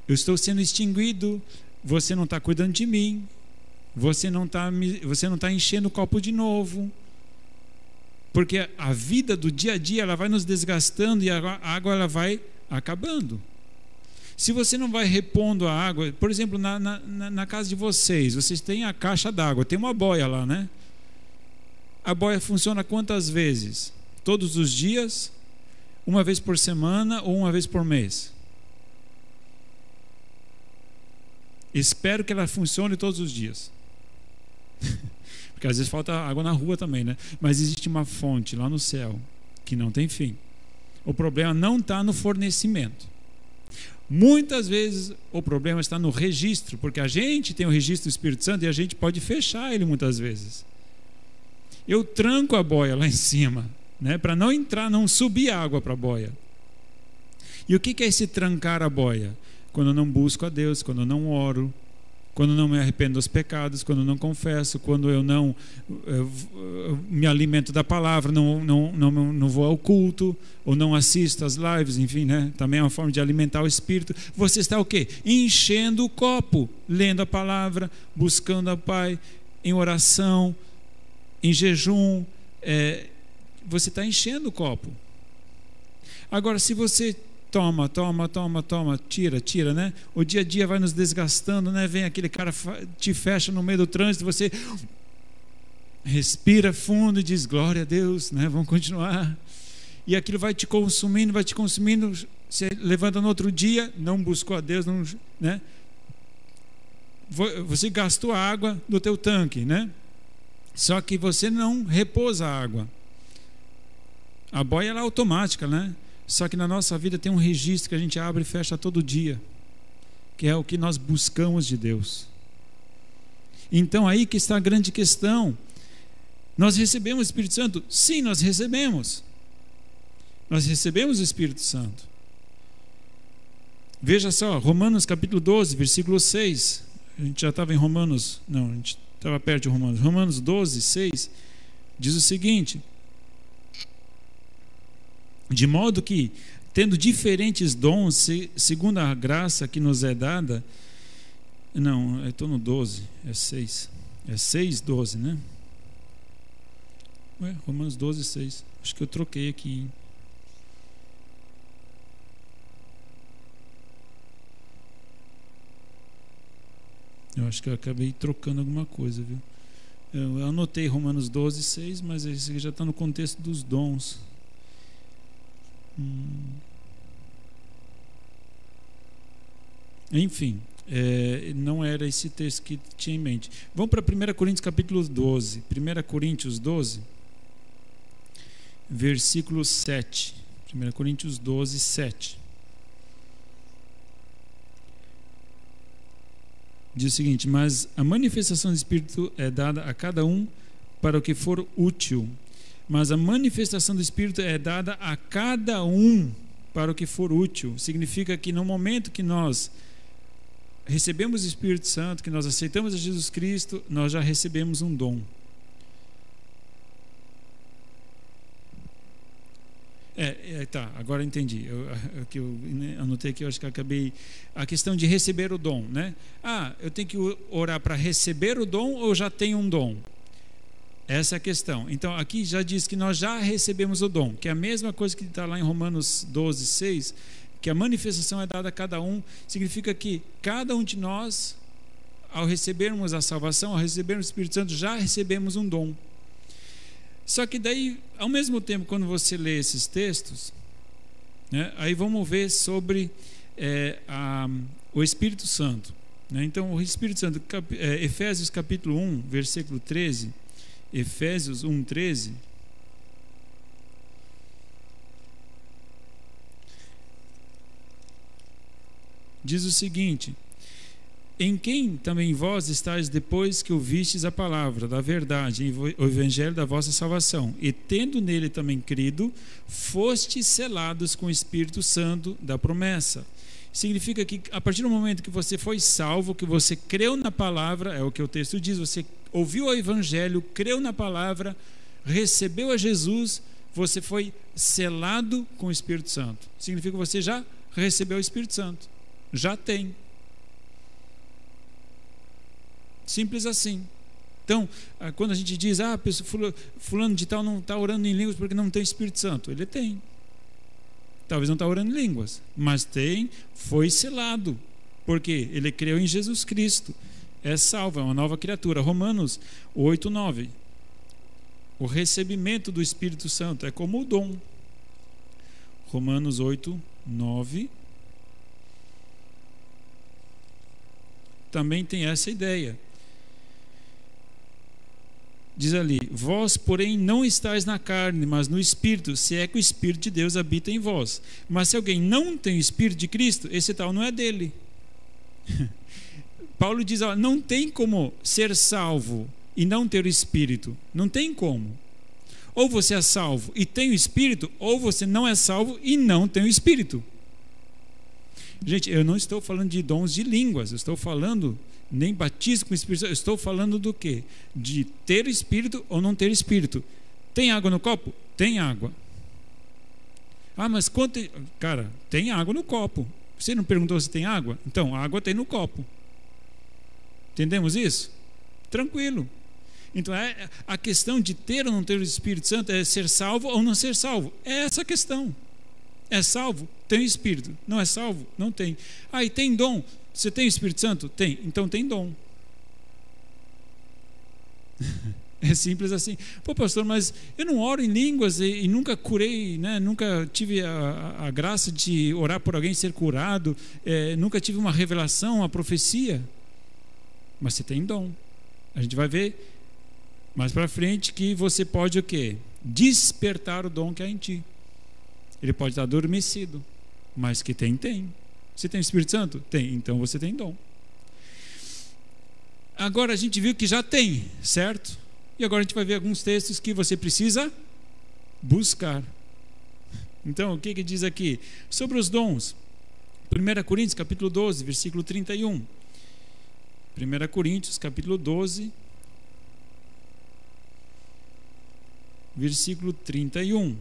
Eu estou sendo extinguido. Você não está cuidando de mim. Você não está enchendo o copo de novo, porque a vida do dia a dia ela vai nos desgastando e a água ela vai acabando. Se você não vai repondo a água, por exemplo, na casa de vocês têm a caixa d'água, tem uma boia lá, né? A boia funciona quantas vezes? Todos os dias? Uma vez por semana ou uma vez por mês? Espero que ela funcione todos os dias. Porque às vezes falta água na rua também, né? Mas existe uma fonte lá no céu que não tem fim. O problema não está no fornecimento. Muitas vezes o problema está no registro, porque a gente tem o registro do Espírito Santo e a gente pode fechar ele muitas vezes. Eu tranco a boia lá em cima, né? Para não entrar, não subir água para a boia. E o que é esse trancar a boia? Quando eu não busco a Deus, quando eu não oro, quando eu não me arrependo dos pecados, quando eu não confesso, quando eu não me alimento da palavra, não vou ao culto, ou não assisto às lives, enfim, né? Também é uma forma de alimentar o Espírito. Você está o quê? Enchendo o copo, lendo a palavra, buscando a Pai, em oração, em jejum. Você está enchendo o copo. Agora, se você toma, tira, né? O dia a dia vai nos desgastando, né? Vem aquele cara, te fecha no meio do trânsito, você respira fundo e diz, glória a Deus, né? Vamos continuar. E aquilo vai te consumindo, você levanta no outro dia, não buscou a Deus, não, né? Você gastou a água do teu tanque, né? Só que você não repousa a água. A boia ela é automática, né? Só que na nossa vida tem um registro que a gente abre e fecha todo dia, que é o que nós buscamos de Deus. Então aí que está a grande questão. Nós recebemos o Espírito Santo? Sim, nós recebemos. Nós recebemos o Espírito Santo. Veja só, Romanos capítulo 12, versículo 6. A gente já estava em Romanos, não, a gente estava perto de Romanos. Romanos 12, 6, diz o seguinte: de modo que, tendo diferentes dons, segundo a graça que nos é dada. Não, eu estou no 12, é 6. É 6, 12, né? Romanos 12, 6. Acho que eu troquei aqui, hein? Eu acho que eu acabei trocando alguma coisa, viu? Eu anotei Romanos 12, 6, mas esse aqui já está no contexto dos dons. Enfim, não era esse texto que tinha em mente. Vamos para 1 Coríntios capítulo 12. 1 Coríntios 12, versículo 7. 1 Coríntios 12, 7. Diz o seguinte: mas a manifestação do Espírito é dada a cada um para o que for útil. Mas a manifestação do Espírito é dada a cada um para o que for útil. Significa que no momento que nós recebemos o Espírito Santo, que nós aceitamos a Jesus Cristo, nós já recebemos um dom. Tá, agora entendi. Eu anotei aqui, eu acho que eu acabei. A questão de receber o dom, né? Eu tenho que orar para receber o dom ou já tenho um dom? Essa é a questão. Então aqui já diz que nós já recebemos o dom, que é a mesma coisa que está lá em Romanos 12, 6, que a manifestação é dada a cada um. Significa que cada um de nós, ao recebermos a salvação, ao recebermos o Espírito Santo, já recebemos um dom. Só que daí, ao mesmo tempo, quando você lê esses textos, né, aí vamos ver sobre o Espírito Santo, né? Então o Espírito Santo, Efésios capítulo 1, versículo 13, Efésios 1, 13, diz o seguinte: em quem também vós estáis depois que ouvistes a palavra da verdade, o evangelho da vossa salvação, e tendo nele também crido, fostes selados com o Espírito Santo da promessa. Significa que a partir do momento que você foi salvo, que você creu na palavra, é o que o texto diz, você ouviu o evangelho, creu na palavra, recebeu a Jesus, você foi selado com o Espírito Santo. Significa que você já recebeu o Espírito Santo, já tem. Simples assim. Então, quando a gente diz, fulano de tal não está orando em línguas porque não tem Espírito Santo, ele tem. Talvez não está orando em línguas, mas foi selado, porque ele creu em Jesus Cristo, é salvo, é uma nova criatura. Romanos 8, 9. O recebimento do Espírito Santo é como o dom. Romanos 8, 9. Também tem essa ideia. Diz ali: vós, porém, não estáis na carne, mas no Espírito, se é que o Espírito de Deus habita em vós. Mas se alguém não tem o Espírito de Cristo, esse tal não é dele. Paulo diz: ó, não tem como ser salvo e não ter o Espírito. Não tem como. Ou você é salvo e tem o Espírito, ou você não é salvo e não tem o Espírito. Gente, eu não estou falando de dons de línguas, eu estou falando nem batismo com o Espírito, eu estou falando do quê? De ter Espírito ou não ter Espírito. Tem água no copo? Tem água. Ah, mas quanto... Cara, tem água no copo. Você não perguntou se tem água? Então, a água tem no copo. Entendemos isso? Tranquilo. Então, a questão de ter ou não ter o Espírito Santo é ser salvo ou não ser salvo. É essa a questão. É salvo? Tem o Espírito. Não é salvo? Não tem. Ah, e tem dom? Você tem o Espírito Santo? Tem. Então tem dom. É simples assim. Pô, pastor, mas eu não oro em línguas e nunca curei, né? Nunca tive a graça de orar por alguém ser curado, nunca tive uma revelação, uma profecia. Mas você tem dom. A gente vai ver mais para frente que você pode o quê? Despertar o dom que há em ti. Ele pode estar adormecido, mas que tem. Você tem o Espírito Santo? Tem, então você tem dom. Agora a gente viu que já tem, certo? E agora a gente vai ver alguns textos que você precisa buscar. Então, o que diz aqui? Sobre os dons. 1 Coríntios, capítulo 12, versículo 31. 1 Coríntios, capítulo 12, versículo 31.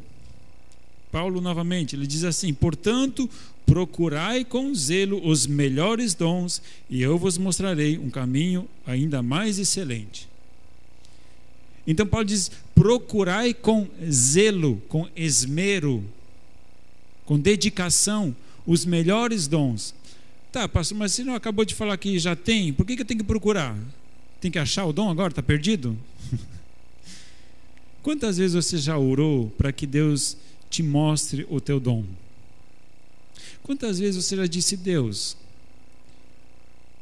Paulo novamente, ele diz assim: portanto, procurai com zelo os melhores dons, e eu vos mostrarei um caminho ainda mais excelente. Então Paulo diz: procurai com zelo, com esmero, com dedicação, os melhores dons. Tá, pastor, mas você não acabou de falar que já tem, por que eu tenho que procurar? Tem que achar o dom agora? Está perdido? Quantas vezes você já orou para que Deus te mostre o teu dom? Quantas vezes você já disse: Deus,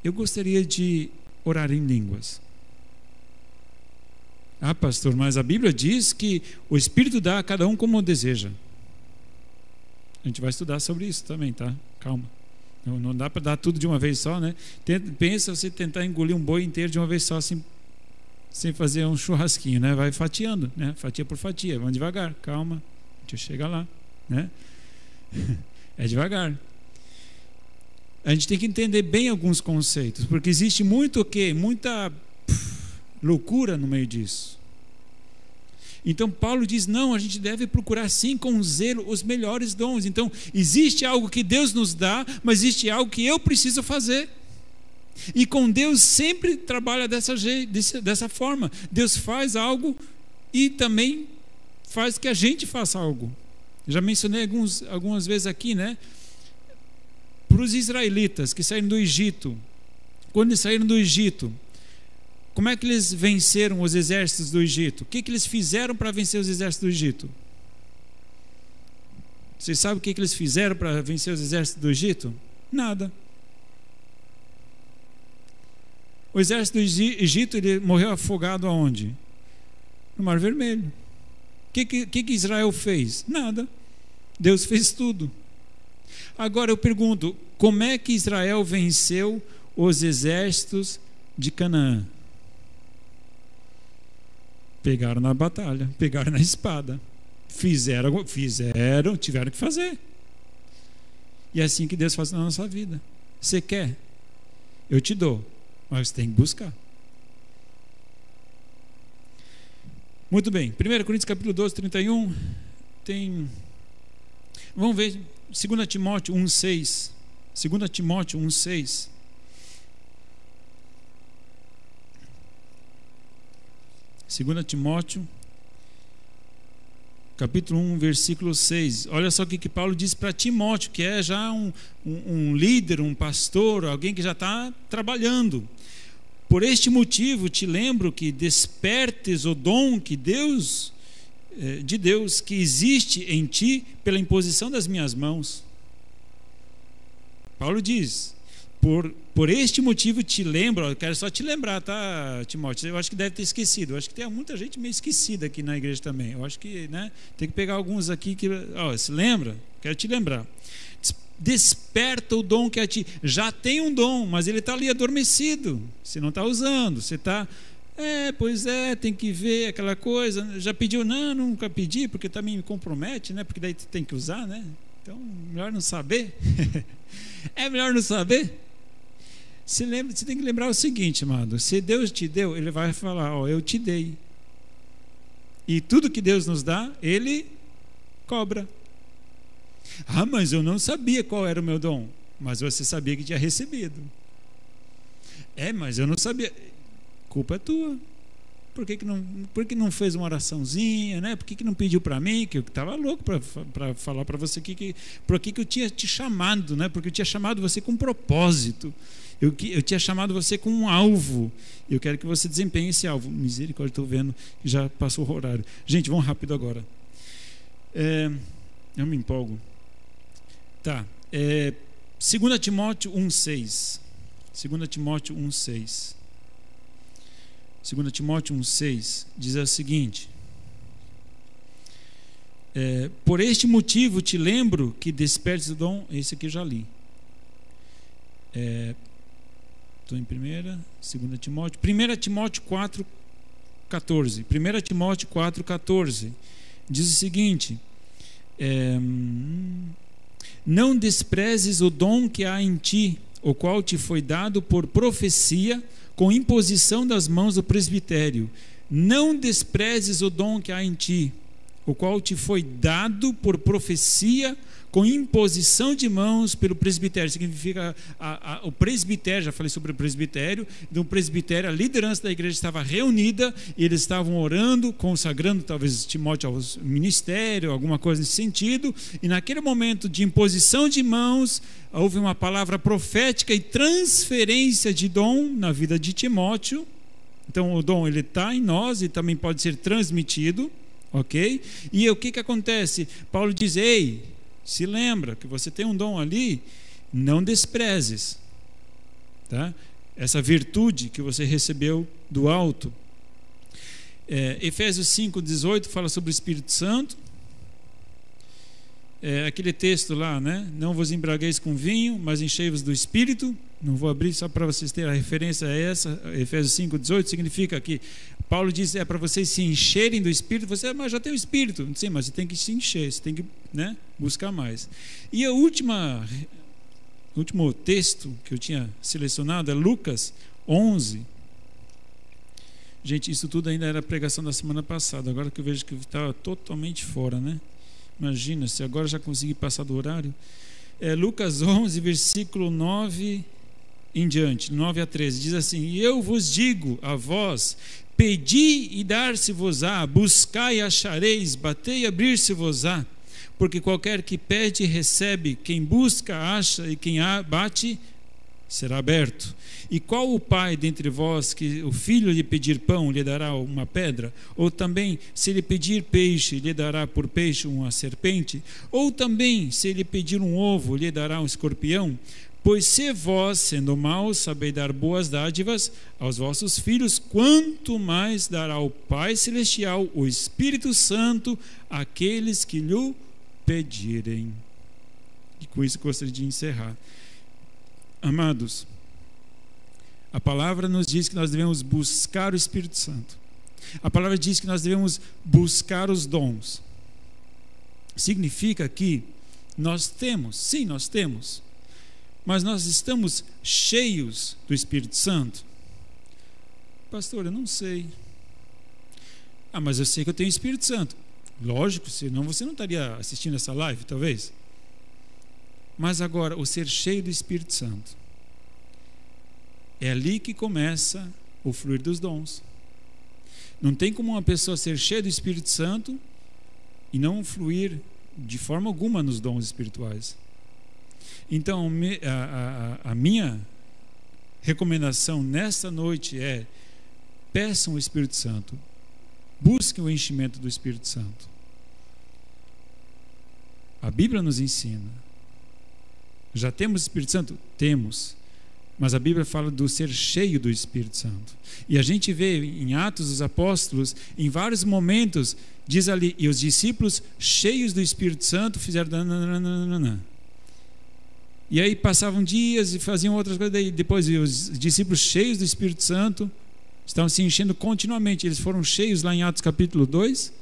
eu gostaria de orar em línguas. Ah, pastor, mas a Bíblia diz que o Espírito dá a cada um como deseja. A gente vai estudar sobre isso também, tá? Calma. Não dá para dar tudo de uma vez só, né? Pensa você tentar engolir um boi inteiro de uma vez só, assim, sem fazer um churrasquinho, né? Vai fatiando, né? Fatia por fatia, vamos devagar, calma, deixa eu chegar lá, né? É devagar. A gente tem que entender bem alguns conceitos, porque existe muito o quê? Muita loucura no meio disso. Então Paulo diz: não, a gente deve procurar sim com zelo os melhores dons. Então existe algo que Deus nos dá, mas existe algo que eu preciso fazer. E com Deus sempre trabalha dessa forma. Deus faz algo e também faz que a gente faça algo. Já mencionei algumas vezes aqui, né? Para os israelitas que saíram do Egito, quando eles saíram do Egito, como é que eles venceram os exércitos do Egito? O que eles fizeram para vencer os exércitos do Egito? Vocês sabem o que eles fizeram para vencer os exércitos do Egito? Nada. O exército do Egito, ele morreu afogado aonde? No Mar Vermelho. O que Israel fez? Nada. Deus fez tudo. Agora eu pergunto: como é que Israel venceu os exércitos de Canaã? Pegaram na batalha, pegaram na espada, fizeram, tiveram que fazer. E é assim que Deus faz na nossa vida. Você quer? Eu te dou, mas tem que buscar. Muito bem, 1 Coríntios capítulo 12, 31, tem... Vamos ver 2 Timóteo 1,6. 2 Timóteo 1,6. Segunda Timóteo, capítulo 1, versículo 6. Olha só o que Paulo diz para Timóteo, que é já um líder, um pastor, alguém que já está trabalhando. Por este motivo te lembro que despertes o dom que Deus de Deus que existe em ti pela imposição das minhas mãos. Paulo diz: por este motivo te lembro, eu quero só te lembrar, tá, Timóteo? Eu acho que deve ter esquecido. Eu acho que tem muita gente meio esquecida aqui na igreja também. Eu acho que, né, tem que pegar alguns aqui que, se lembra? Quero te lembrar. Desperta o dom que é a ti. Já tem um dom, mas ele está ali adormecido. Você não está usando. Você está, pois é, tem que ver aquela coisa. Já pediu? Não, nunca pedi, porque também me compromete, né? Porque daí tem que usar, né? Então, melhor não saber. É melhor não saber. Você tem que lembrar o seguinte, amado: se Deus te deu, Ele vai falar: eu te dei. E tudo que Deus nos dá, Ele cobra. Mas eu não sabia qual era o meu dom. Mas você sabia que tinha recebido. Mas eu não sabia. Culpa é tua. Por que não fez uma oraçãozinha, né? Por que não pediu para mim? Que eu estava louco para falar para você por que eu tinha te chamado, né? Porque eu tinha chamado você com um propósito. Eu tinha chamado você com um alvo. Eu quero que você desempenhe esse alvo. Misericórdia, estou vendo que já passou o horário. Gente, vamos rápido agora. Eu me empolgo. Tá. 2 Timóteo 1,6. 2 Timóteo 1,6. 2 Timóteo 1,6 diz o seguinte: por este motivo te lembro que despertes o dom. Esse aqui eu já li. Estou em 2 Timóteo. 1 Timóteo 4,14. 1 Timóteo 4,14 diz o seguinte: não desprezes o dom que há em ti, o qual te foi dado por profecia, com imposição das mãos do presbitério. Não desprezes o dom que há em ti, o qual te foi dado por profecia, com imposição de mãos pelo presbitério. Significa o presbitério. Já falei sobre o presbitério. No presbitério, a liderança da igreja estava reunida e eles estavam orando, consagrando talvez Timóteo ao ministério, alguma coisa nesse sentido. E naquele momento de imposição de mãos, houve uma palavra profética e transferência de dom na vida de Timóteo. Então o dom ele está em nós e também pode ser transmitido, ok? E o que acontece? Paulo diz: ei, se lembra que você tem um dom ali, não desprezes, tá? Essa virtude que você recebeu do alto. Efésios 5,18 fala sobre o Espírito Santo. Aquele texto lá, né? Não vos embriagueis com vinho, mas enchei-vos do Espírito. Não vou abrir, só para vocês terem a referência a essa. Efésios 5,18 significa que Paulo diz para vocês se encherem do Espírito. Você mas já tem o Espírito. Sim, mas você tem que se encher, você tem que, né, buscar mais. E o último texto que eu tinha selecionado é Lucas 11. Gente, isso tudo ainda era a pregação da semana passada. Agora que eu vejo que estava totalmente fora, né? Imagina, se agora já consegui passar do horário. Lucas 11, versículo 9 em diante, 9 a 13, diz assim: e eu vos digo a vós, pedi e dar-se-vos-á, buscai e achareis, batei e abrir-se-vos-á, porque qualquer que pede recebe, quem busca acha, e quem bate será aberto. E qual o pai dentre vós que o filho lhe pedir pão lhe dará uma pedra? Ou também se lhe pedir peixe lhe dará por peixe uma serpente? Ou também se lhe pedir um ovo lhe dará um escorpião? Pois se vós, sendo maus, sabeis dar boas dádivas aos vossos filhos, quanto mais dará o Pai Celestial, o Espírito Santo, àqueles que lhe pedirem. E com isso gostaria de encerrar. Amados, a palavra nos diz que nós devemos buscar o Espírito Santo. A palavra diz que nós devemos buscar os dons. Significa que nós temos, sim, nós temos, mas nós estamos cheios do Espírito Santo? Pastor, eu não sei. Mas eu sei que eu tenho o Espírito Santo. Lógico, senão você não estaria assistindo essa live, talvez. Mas agora, o ser cheio do Espírito Santo, é ali que começa o fluir dos dons. Não tem como uma pessoa ser cheia do Espírito Santo e não fluir de forma alguma nos dons espirituais. Então, a minha recomendação nesta noite é: peçam o Espírito Santo, Busque o enchimento do Espírito Santo. A Bíblia nos ensina. Já temos o Espírito Santo? Temos. Mas a Bíblia fala do ser cheio do Espírito Santo. E a gente vê em Atos dos Apóstolos, em vários momentos, diz ali, e os discípulos cheios do Espírito Santo fizeram nananana. E aí passavam dias e faziam outras coisas. Daí depois os discípulos cheios do Espírito Santo estavam se enchendo continuamente. Eles foram cheios lá em Atos capítulo 2,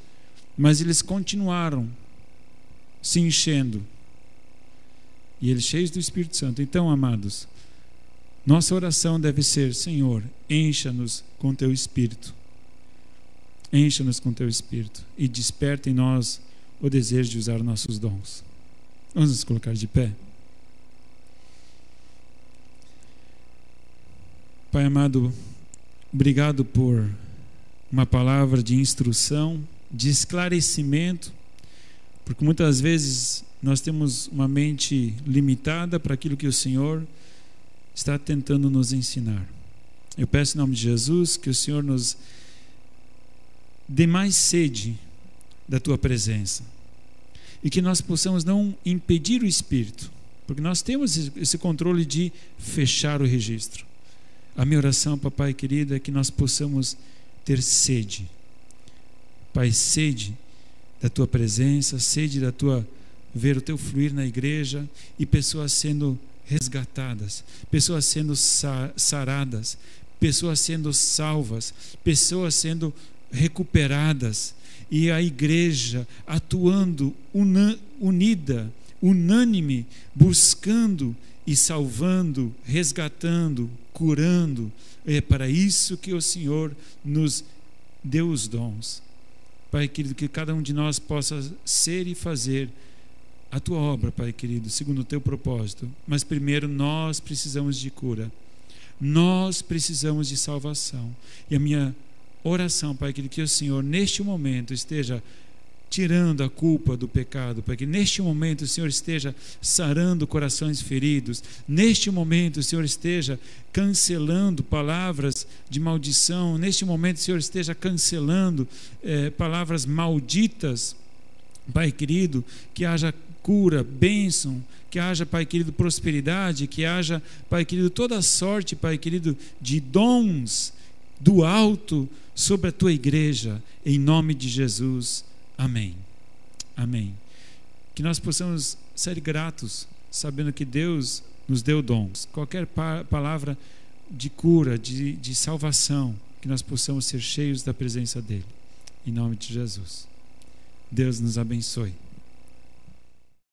mas eles continuaram se enchendo. E eles cheios do Espírito Santo. Então, amados, nossa oração deve ser: Senhor, encha-nos com Teu Espírito. Encha-nos com Teu Espírito e desperta em nós o desejo de usar nossos dons. Vamos nos colocar de pé. Pai amado, obrigado por uma palavra de instrução, de esclarecimento, porque muitas vezes nós temos uma mente limitada para aquilo que o Senhor está tentando nos ensinar. Eu peço em nome de Jesus que o Senhor nos dê mais sede da Tua presença e que nós possamos não impedir o Espírito, porque nós temos esse controle de fechar o registro. A minha oração, papai querido, é que nós possamos ter sede. Pai, sede da Tua presença, sede da Tua, ver o Teu fluir na igreja e pessoas sendo resgatadas, pessoas sendo saradas, pessoas sendo salvas, pessoas sendo recuperadas, e a igreja atuando unida, unânime, buscando e salvando, resgatando, curando. É para isso que o Senhor nos deu os dons. Pai querido, que cada um de nós possa ser e fazer a Tua obra, Pai querido, segundo o Teu propósito. Mas primeiro nós precisamos de cura, nós precisamos de salvação. E a minha oração, Pai querido, que o Senhor neste momento esteja tirando a culpa do pecado, Pai, que neste momento o Senhor esteja sarando corações feridos, neste momento o Senhor esteja cancelando palavras de maldição, neste momento o Senhor esteja cancelando palavras malditas, Pai querido, que haja cura, bênção, que haja, Pai querido, prosperidade, que haja, Pai querido, toda sorte, Pai querido, de dons do alto sobre a Tua igreja, em nome de Jesus. Amém. Amém. Que nós possamos ser gratos, sabendo que Deus nos deu dons. Qualquer palavra de cura, de salvação, que nós possamos ser cheios da presença dEle. Em nome de Jesus. Deus nos abençoe.